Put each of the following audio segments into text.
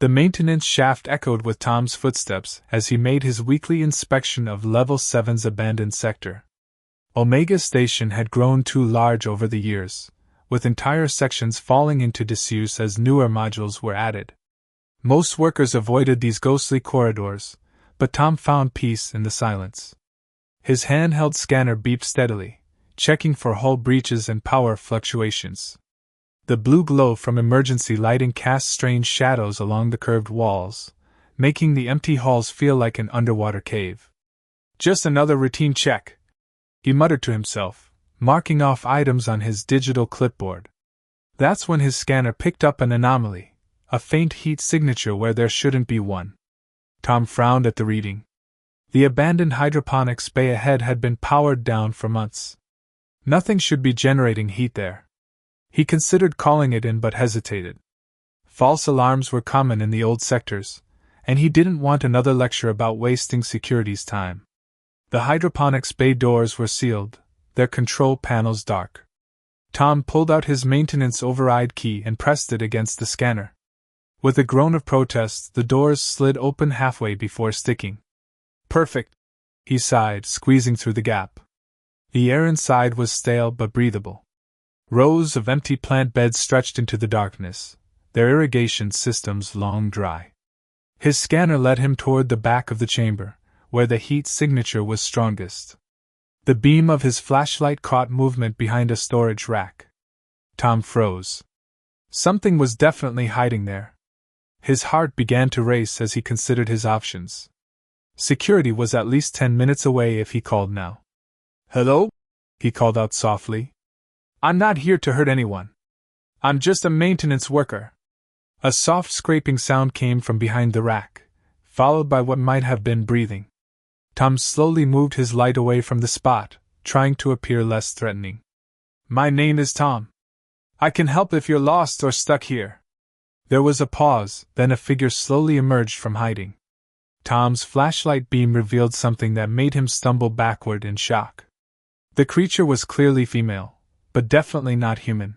The maintenance shaft echoed with Tom's footsteps as he made his weekly inspection of Level 7's abandoned sector. Omega Station had grown too large over the years, with entire sections falling into disuse as newer modules were added. Most workers avoided these ghostly corridors, but Tom found peace in the silence. His handheld scanner beeped steadily, checking for hull breaches and power fluctuations. The blue glow from emergency lighting cast strange shadows along the curved walls, making the empty halls feel like an underwater cave. Just another routine check, he muttered to himself, marking off items on his digital clipboard. That's when his scanner picked up an anomaly, a faint heat signature where there shouldn't be one. Tom frowned at the reading. The abandoned hydroponics bay ahead had been powered down for months. Nothing should be generating heat there. He considered calling it in but hesitated. False alarms were common in the old sectors, and he didn't want another lecture about wasting security's time. The hydroponics bay doors were sealed, their control panels dark. Tom pulled out his maintenance override key and pressed it against the scanner. With a groan of protest, the doors slid open halfway before sticking. Perfect, he sighed, squeezing through the gap. The air inside was stale but breathable. Rows of empty plant beds stretched into the darkness, their irrigation systems long dry. His scanner led him toward the back of the chamber, where the heat signature was strongest. The beam of his flashlight caught movement behind a storage rack. Tom froze. Something was definitely hiding there. His heart began to race as he considered his options. Security was at least 10 minutes away if he called now. "Hello?" he called out softly. "I'm not here to hurt anyone. I'm just a maintenance worker." A soft scraping sound came from behind the rack, followed by what might have been breathing. Tom slowly moved his light away from the spot, trying to appear less threatening. "My name is Tom. I can help if you're lost or stuck here." There was a pause, then a figure slowly emerged from hiding. Tom's flashlight beam revealed something that made him stumble backward in shock. The creature was clearly female, but definitely not human.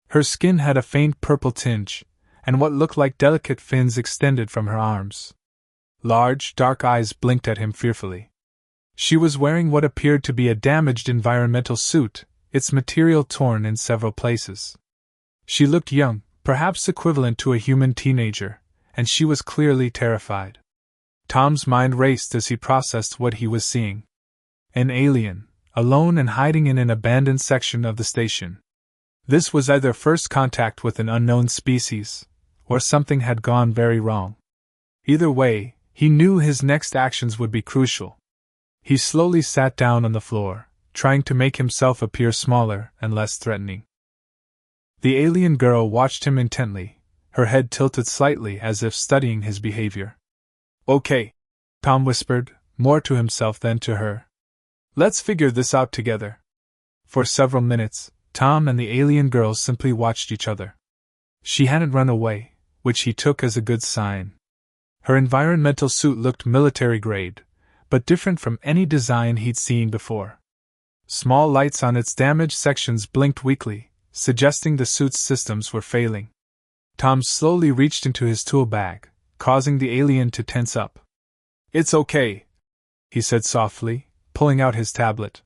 Her skin had a faint purple tinge, and what looked like delicate fins extended from her arms. Large, dark eyes blinked at him fearfully. She was wearing what appeared to be a damaged environmental suit, its material torn in several places. She looked young, perhaps equivalent to a human teenager, and she was clearly terrified. Tom's mind raced as he processed what he was seeing. An alien, alone and hiding in an abandoned section of the station. This was either first contact with an unknown species, or something had gone very wrong. Either way, he knew his next actions would be crucial. He slowly sat down on the floor, trying to make himself appear smaller and less threatening. The alien girl watched him intently, her head tilted slightly as if studying his behavior. "Okay," Tom whispered, more to himself than to her. "Let's figure this out together." For several minutes, Tom and the alien girl simply watched each other. She hadn't run away, which he took as a good sign. Her environmental suit looked military-grade, but different from any design he'd seen before. Small lights on its damaged sections blinked weakly, suggesting the suit's systems were failing. Tom slowly reached into his tool bag, causing the alien to tense up. "It's okay," he said softly, pulling out his tablet.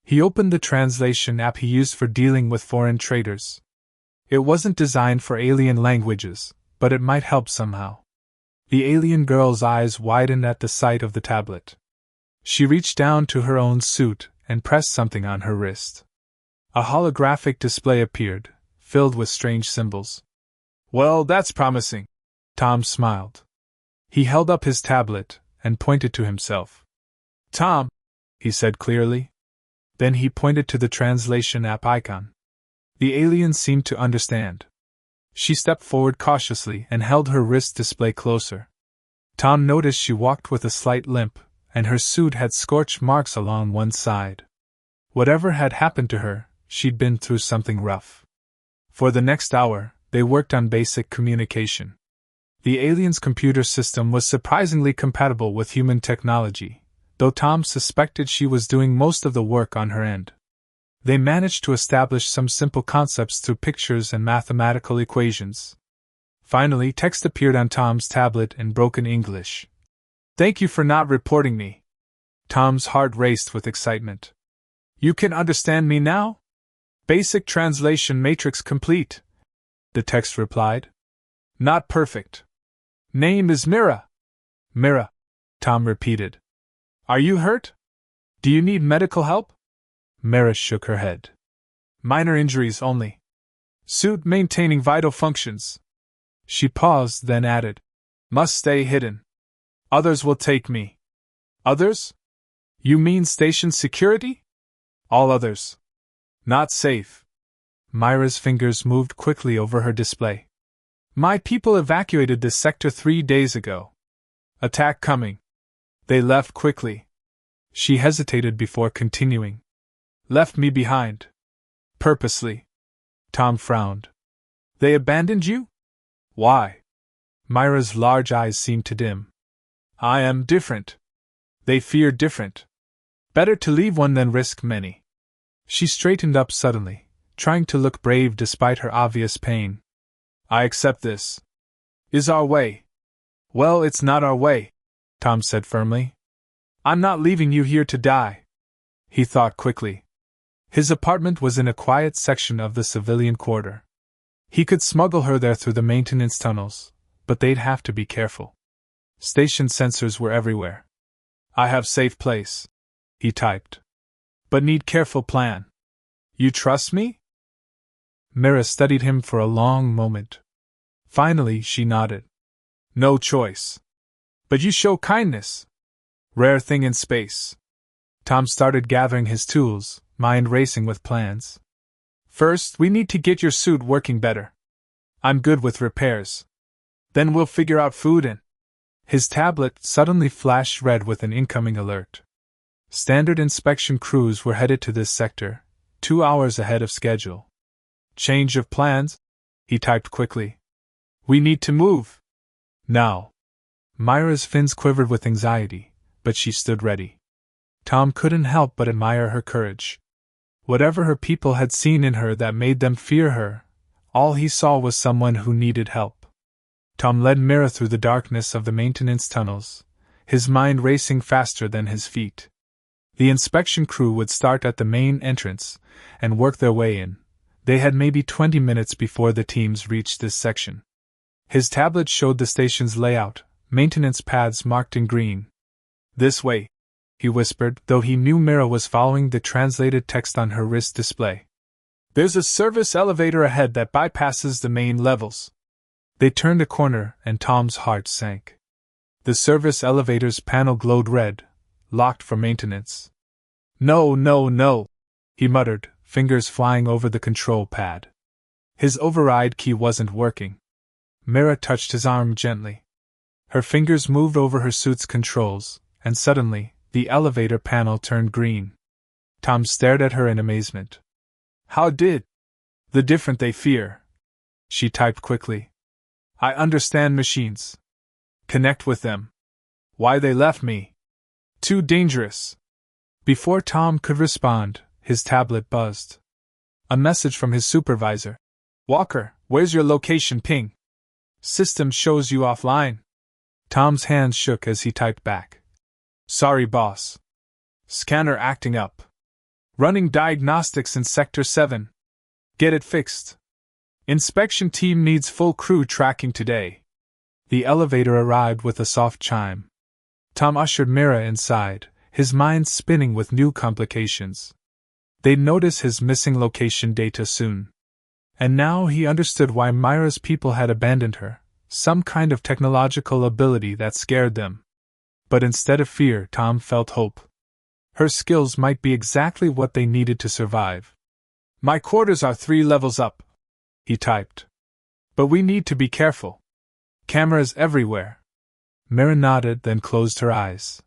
He opened the translation app he used for dealing with foreign traders. It wasn't designed for alien languages, but it might help somehow. The alien girl's eyes widened at the sight of the tablet. She reached down to her own suit and pressed something on her wrist. A holographic display appeared, filled with strange symbols. "Well, that's promising," Tom smiled. He held up his tablet and pointed to himself. "Tom," he said clearly. Then he pointed to the translation app icon. The alien seemed to understand. She stepped forward cautiously and held her wrist display closer. Tom noticed she walked with a slight limp, and her suit had scorch marks along one side. Whatever had happened to her, she'd been through something rough. For the next hour, they worked on basic communication. The alien's computer system was surprisingly compatible with human technology, though Tom suspected she was doing most of the work on her end. They managed to establish some simple concepts through pictures and mathematical equations. Finally, text appeared on Tom's tablet in broken English. "Thank you for not reporting me." Tom's heart raced with excitement. "You can understand me now? Basic translation matrix complete," the text replied. "Not perfect. Name is Mira." "Mira," Tom repeated. "Are you hurt? Do you need medical help?" Mira shook her head. "Minor injuries only. Suit maintaining vital functions." She paused, then added, "Must stay hidden. Others will take me." "Others? You mean station security?" "All others. Not safe." Myra's fingers moved quickly over her display. "My people evacuated this sector 3 days ago. Attack coming. They left quickly." She hesitated before continuing. "Left me behind. Purposely." Tom frowned. "They abandoned you? Why?" Myra's large eyes seemed to dim. "I am different. They fear different. Better to leave one than risk many." She straightened up suddenly, trying to look brave despite her obvious pain. "I accept this. Is our way?" "Well, it's not our way," Tom said firmly. "I'm not leaving you here to die." He thought quickly. His apartment was in a quiet section of the civilian quarter. He could smuggle her there through the maintenance tunnels, but they'd have to be careful. Station sensors were everywhere. "I have safe place," he typed. "But need careful plan. You trust me?" Mira studied him for a long moment. Finally, she nodded. "No choice. But you show kindness. Rare thing in space." Tom started gathering his tools, mind racing with plans. "First, we need to get your suit working better. I'm good with repairs. Then we'll figure out food and—" His tablet suddenly flashed red with an incoming alert. Standard inspection crews were headed to this sector, 2 hours ahead of schedule. "Change of plans?" he typed quickly. "We need to move. Now." Myra's fins quivered with anxiety, but she stood ready. Tom couldn't help but admire her courage. Whatever her people had seen in her that made them fear her, all he saw was someone who needed help. Tom led Mira through the darkness of the maintenance tunnels, his mind racing faster than his feet. The inspection crew would start at the main entrance and work their way in. They had maybe 20 minutes before the teams reached this section. His tablet showed the station's layout, maintenance paths marked in green. "This way," he whispered, though he knew Mira was following the translated text on her wrist display. "There's a service elevator ahead that bypasses the main levels." They turned a corner and Tom's heart sank. The service elevator's panel glowed red, locked for maintenance. "No, no, no," he muttered, fingers flying over the control pad. His override key wasn't working. Mira touched his arm gently. Her fingers moved over her suit's controls, and suddenly, the elevator panel turned green. Tom stared at her in amazement. "How did the different they fear?" She typed quickly. "I understand machines. Connect with them. Why they left me? Too dangerous." Before Tom could respond, his tablet buzzed. A message from his supervisor. "Walker, where's your location ping? System shows you offline." Tom's hands shook as he typed back. "Sorry, boss. Scanner acting up. Running diagnostics in Sector 7. Get it fixed. Inspection team needs full crew tracking today." The elevator arrived with a soft chime. Tom ushered Mira inside, his mind spinning with new complications. They'd notice his missing location data soon. And now he understood why Myra's people had abandoned her, some kind of technological ability that scared them. But instead of fear, Tom felt hope. Her skills might be exactly what they needed to survive. "My quarters are 3 levels up," he typed. "But we need to be careful. Cameras everywhere." Mira nodded, then closed her eyes.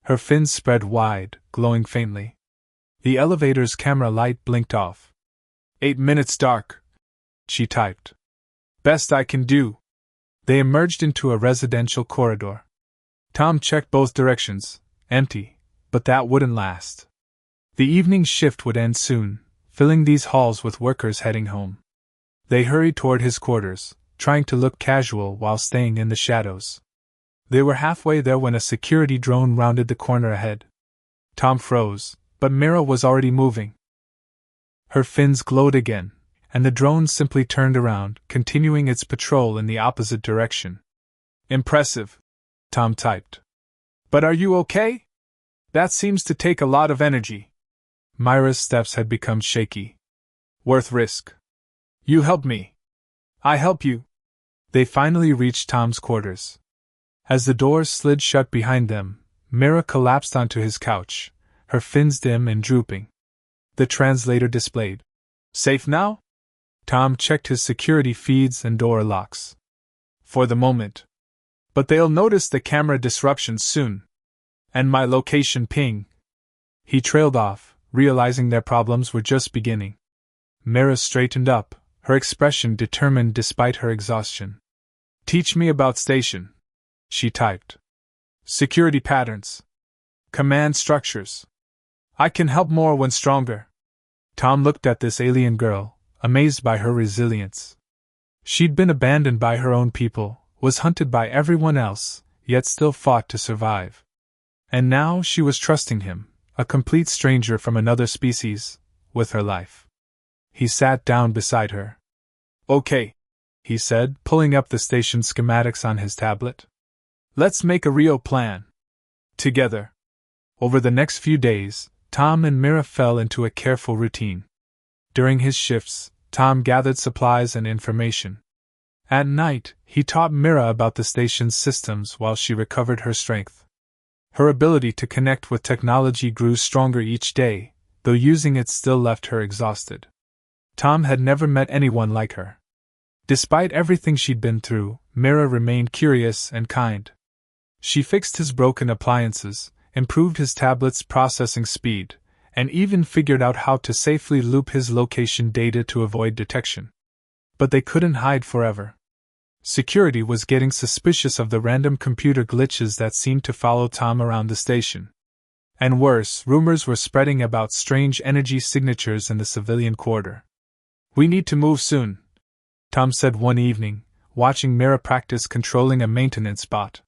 Her fins spread wide, glowing faintly. The elevator's camera light blinked off. 8 minutes dark," she typed. "Best I can do." They emerged into a residential corridor. Tom checked both directions, empty, but that wouldn't last. The evening shift would end soon, filling these halls with workers heading home. They hurried toward his quarters, trying to look casual while staying in the shadows. They were halfway there when a security drone rounded the corner ahead. Tom froze, but Mira was already moving. Her fins glowed again, and the drone simply turned around, continuing its patrol in the opposite direction. "Impressive," Tom typed. "But are you okay? That seems to take a lot of energy." Myra's steps had become shaky. "Worth risk. You help me. I help you." They finally reached Tom's quarters. As the doors slid shut behind them, Mira collapsed onto his couch, her fins dim and drooping. The translator displayed, "Safe now?" Tom checked his security feeds and door locks. "For the moment. But they'll notice the camera disruptions soon. And my location ping." He trailed off, realizing their problems were just beginning. Mira straightened up, her expression determined despite her exhaustion. "Teach me about station," she typed. "Security patterns. Command structures. I can help more when stronger." Tom looked at this alien girl, amazed by her resilience. She'd been abandoned by her own people, was hunted by everyone else, yet still fought to survive. And now she was trusting him, a complete stranger from another species, with her life. He sat down beside her. "Okay," he said, pulling up the station schematics on his tablet. "Let's make a real plan. Together." Over the next few days, Tom and Mira fell into a careful routine. During his shifts, Tom gathered supplies and information. At night, he taught Mira about the station's systems while she recovered her strength. Her ability to connect with technology grew stronger each day, though using it still left her exhausted. Tom had never met anyone like her. Despite everything she'd been through, Mira remained curious and kind. She fixed his broken appliances, improved his tablet's processing speed, and even figured out how to safely loop his location data to avoid detection. But they couldn't hide forever. Security was getting suspicious of the random computer glitches that seemed to follow Tom around the station. And worse, rumors were spreading about strange energy signatures in the civilian quarter. "We need to move soon," Tom said one evening, watching Mira practice controlling a maintenance bot.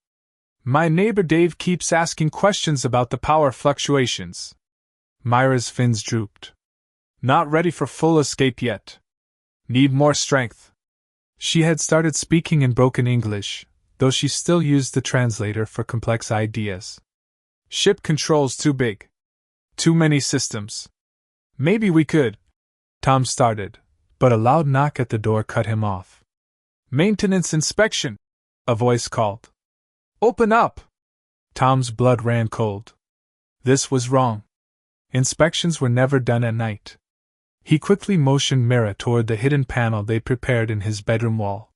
"My neighbor Dave keeps asking questions about the power fluctuations." Myra's fins drooped. "Not ready for full escape yet. Need more strength." She had started speaking in broken English, though she still used the translator for complex ideas. "Ship control's too big. Too many systems. Maybe we could," Tom started, but a loud knock at the door cut him off. "Maintenance inspection," a voice called. "Open up!" Tom's blood ran cold. This was wrong. Inspections were never done at night. He quickly motioned Mira toward the hidden panel they prepared in his bedroom wall.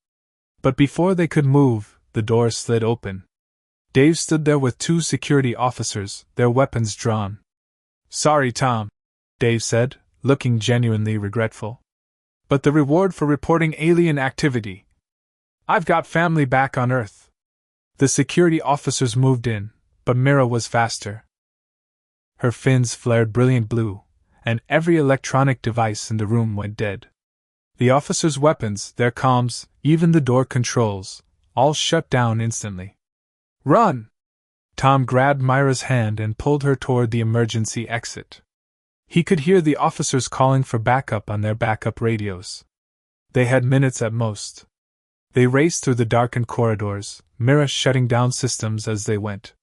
But before they could move, the door slid open. Dave stood there with two security officers, their weapons drawn. "Sorry, Tom," Dave said, looking genuinely regretful. "But the reward for reporting alien activity. I've got family back on Earth." The security officers moved in, but Mira was faster. Her fins flared brilliant blue, and every electronic device in the room went dead. The officers' weapons, their comms, even the door controls, all shut down instantly. "Run!" Tom grabbed Myra's hand and pulled her toward the emergency exit. He could hear the officers calling for backup on their backup radios. They had minutes at most. They raced through the darkened corridors, Mira shutting down systems as they went.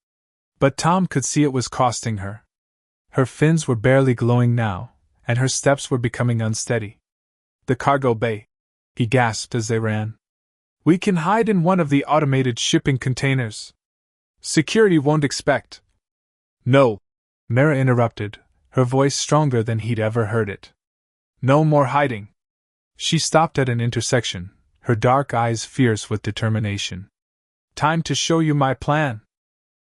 But Tom could see it was costing her. Her fins were barely glowing now, and her steps were becoming unsteady. "The cargo bay," he gasped as they ran. "We can hide in one of the automated shipping containers. Security won't expect." "No," Mira interrupted, her voice stronger than he'd ever heard it. "No more hiding." She stopped at an intersection, her dark eyes fierce with determination. "Time to show you my plan."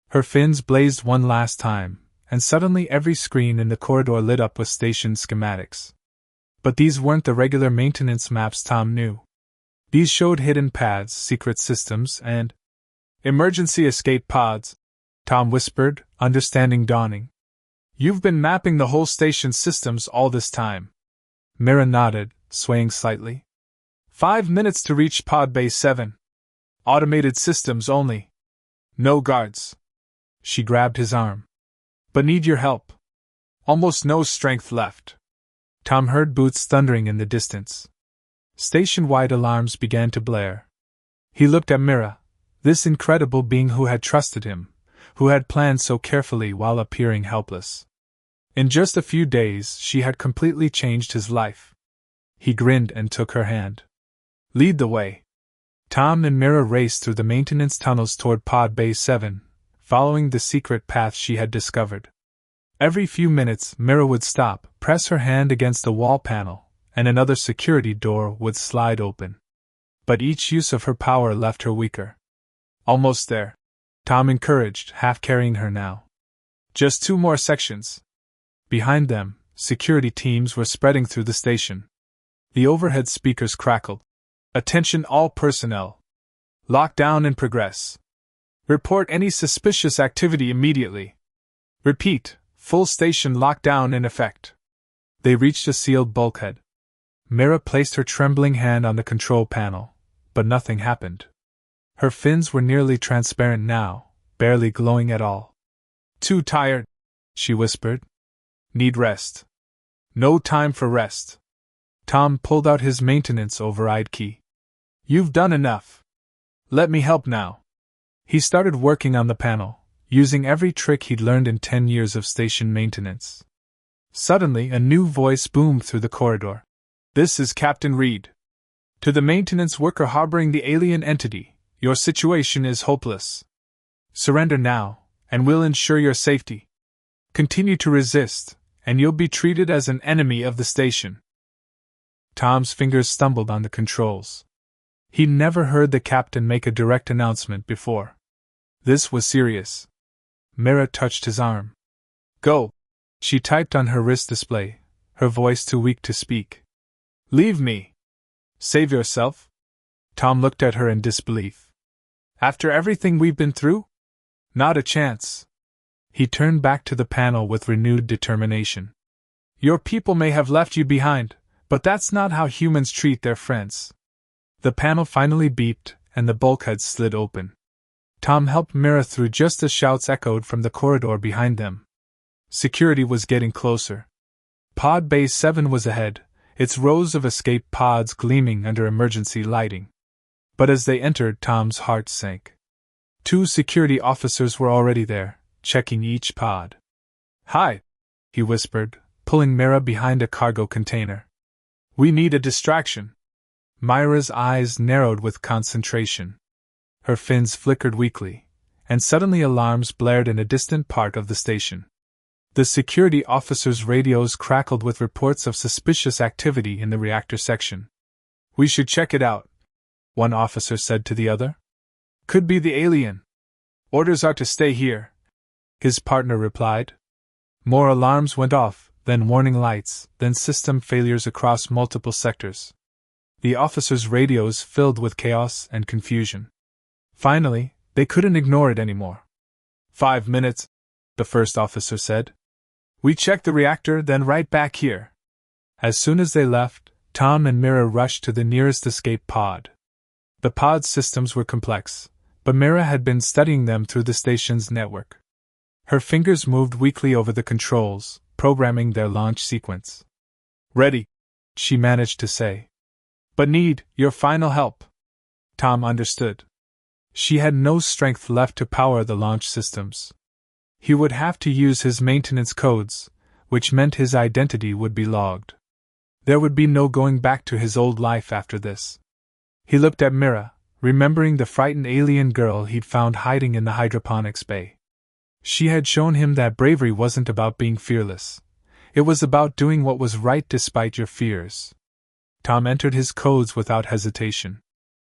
Her fins blazed one last time, and suddenly every screen in the corridor lit up with station schematics. But these weren't the regular maintenance maps Tom knew. These showed hidden paths, secret systems, and emergency escape pods, Tom whispered, understanding dawning. "You've been mapping the whole station's systems all this time." Mira nodded, swaying slightly. 5 minutes to reach Pod Bay 7. Automated systems only. No guards. She grabbed his arm. But need your help. Almost no strength left. Tom heard boots thundering in the distance. Station-wide alarms began to blare. He looked at Mira, this incredible being who had trusted him, who had planned so carefully while appearing helpless. In just a few days, she had completely changed his life. He grinned and took her hand. Lead the way. Tom and Mira raced through the maintenance tunnels toward Pod Bay 7, following the secret path she had discovered. Every few minutes, Mira would stop, press her hand against a wall panel, and another security door would slide open. But each use of her power left her weaker. Almost there, Tom encouraged, half carrying her now. Just 2 more sections. Behind them, security teams were spreading through the station. The overhead speakers crackled. Attention all personnel. Lockdown in progress. Report any suspicious activity immediately. Repeat, full station lockdown in effect. They reached a sealed bulkhead. Mira placed her trembling hand on the control panel, but nothing happened. Her fins were nearly transparent now, barely glowing at all. Too tired, she whispered. Need rest. No time for rest. Tom pulled out his maintenance override key. You've done enough. Let me help now. He started working on the panel, using every trick he'd learned in 10 years of station maintenance. Suddenly, a new voice boomed through the corridor. This is Captain Reed. To the maintenance worker harboring the alien entity, your situation is hopeless. Surrender now, and we'll ensure your safety. Continue to resist, and you'll be treated as an enemy of the station. Tom's fingers stumbled on the controls. He'd never heard the captain make a direct announcement before. This was serious. Mira touched his arm. Go. She typed on her wrist display, her voice too weak to speak. Leave me. Save yourself? Tom looked at her in disbelief. After everything we've been through? Not a chance. He turned back to the panel with renewed determination. Your people may have left you behind, but that's not how humans treat their friends. The panel finally beeped, and the bulkhead slid open. Tom helped Mira through just as shouts echoed from the corridor behind them. Security was getting closer. Pod Bay 7 was ahead, its rows of escape pods gleaming under emergency lighting. But as they entered, Tom's heart sank. 2 security officers were already there, checking each pod. Hi, he whispered, pulling Mira behind a cargo container. We need a distraction. Myra's eyes narrowed with concentration. Her fins flickered weakly, and suddenly alarms blared in a distant part of the station. The security officers' radios crackled with reports of suspicious activity in the reactor section. We should check it out, one officer said to the other. Could be the alien. Orders are to stay here, his partner replied. More alarms went off, then warning lights, then system failures across multiple sectors. The officers' radios filled with chaos and confusion. Finally, they couldn't ignore it anymore. 5 minutes, the first officer said. We check the reactor, then right back here. As soon as they left, Tom and Mira rushed to the nearest escape pod. The pod's systems were complex, but Mira had been studying them through the station's network. Her fingers moved weakly over the controls, programming their launch sequence. Ready, she managed to say. But need your final help. Tom understood. She had no strength left to power the launch systems. He would have to use his maintenance codes, which meant his identity would be logged. There would be no going back to his old life after this. He looked at Mira, remembering the frightened alien girl he'd found hiding in the hydroponics bay. She had shown him that bravery wasn't about being fearless. It was about doing what was right despite your fears. Tom entered his codes without hesitation.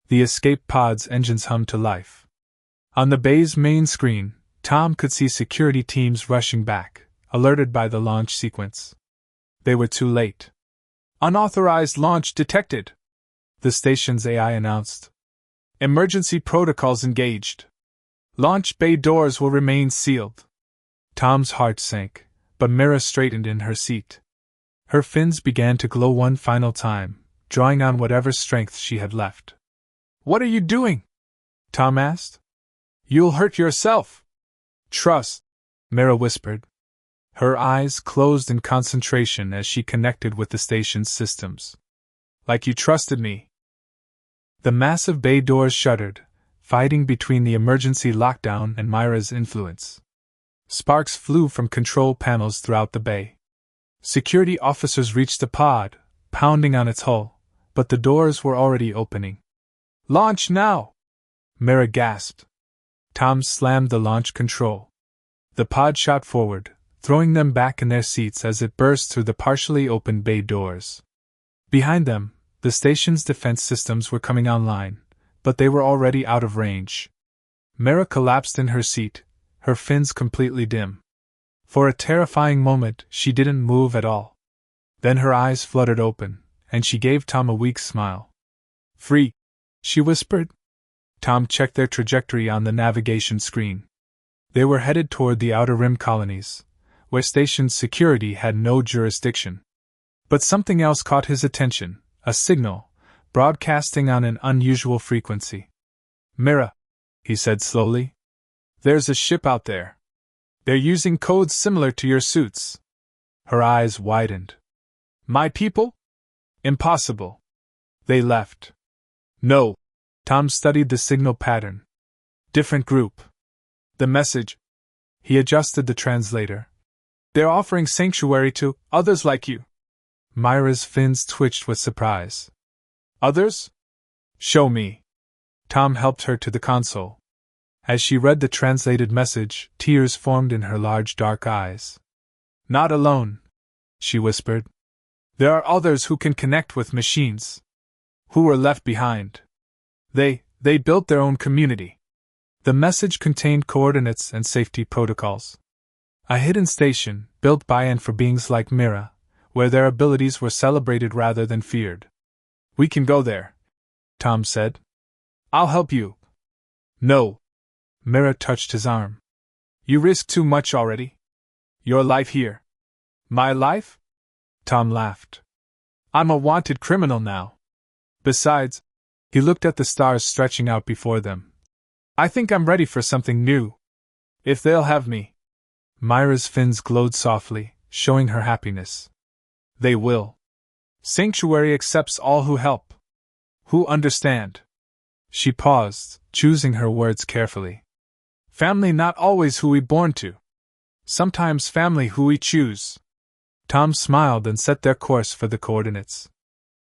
The escape pod's engines hummed to life. On the bay's main screen, Tom could see security teams rushing back, alerted by the launch sequence. They were too late. Unauthorized launch detected, the station's AI announced. Emergency protocols engaged. Launch bay doors will remain sealed. Tom's heart sank, but Mira straightened in her seat. Her fins began to glow one final time, drawing on whatever strength she had left. "What are you doing?" Tom asked. "You'll hurt yourself." "Trust," Mira whispered. Her eyes closed in concentration as she connected with the station's systems. "Like you trusted me." The massive bay doors shuddered, fighting between the emergency lockdown and Myra's influence. Sparks flew from control panels throughout the bay. Security officers reached the pod, pounding on its hull, but the doors were already opening. "Launch now!" Mira gasped. Tom slammed the launch control. The pod shot forward, throwing them back in their seats as it burst through the partially open bay doors. Behind them, the station's defense systems were coming online, but they were already out of range. Mira collapsed in her seat, her fins completely dim. For a terrifying moment, she didn't move at all. Then her eyes fluttered open, and she gave Tom a weak smile. "Free," she whispered. Tom checked their trajectory on the navigation screen. They were headed toward the Outer Rim colonies, where station security had no jurisdiction. But something else caught his attention, a signal, broadcasting on an unusual frequency. "Mira," he said slowly, "there's a ship out there. They're using codes similar to your suits." Her eyes widened. "My people? Impossible. They left." "No." Tom studied the signal pattern. "Different group. The message." He adjusted the translator. "They're offering sanctuary to others like you." Myra's fins twitched with surprise. "Others? Show me." Tom helped her to the console. As she read the translated message, tears formed in her large dark eyes. "Not alone," she whispered. "There are others who can connect with machines. Who were left behind. They built their own community." The message contained coordinates and safety protocols. A hidden station, built by and for beings like Mira, where their abilities were celebrated rather than feared. "We can go there," Tom said. "I'll help you." "No." Mira touched his arm. "You risk too much already. Your life here." "My life?" Tom laughed. "I'm a wanted criminal now. Besides," he looked at the stars stretching out before them, "I think I'm ready for something new. If they'll have me." Myra's fins glowed softly, showing her happiness. "They will. Sanctuary accepts all who help. Who understand." She paused, choosing her words carefully. "Family not always who we born to. Sometimes family who we choose." Tom smiled and set their course for the coordinates.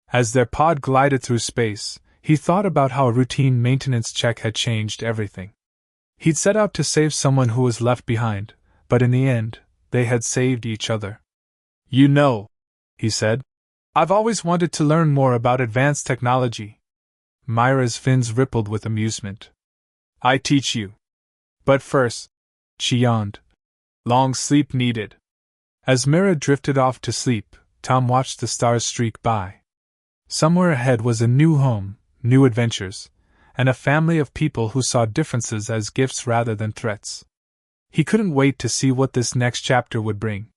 As their pod glided through space, he thought about how a routine maintenance check had changed everything. He'd set out to save someone who was left behind, but in the end, they had saved each other. "You know," he said, "I've always wanted to learn more about advanced technology." Myra's fins rippled with amusement. "I teach you. But first," she yawned, "long sleep needed." As Mira drifted off to sleep, Tom watched the stars streak by. Somewhere ahead was a new home, new adventures, and a family of people who saw differences as gifts rather than threats. He couldn't wait to see what this next chapter would bring.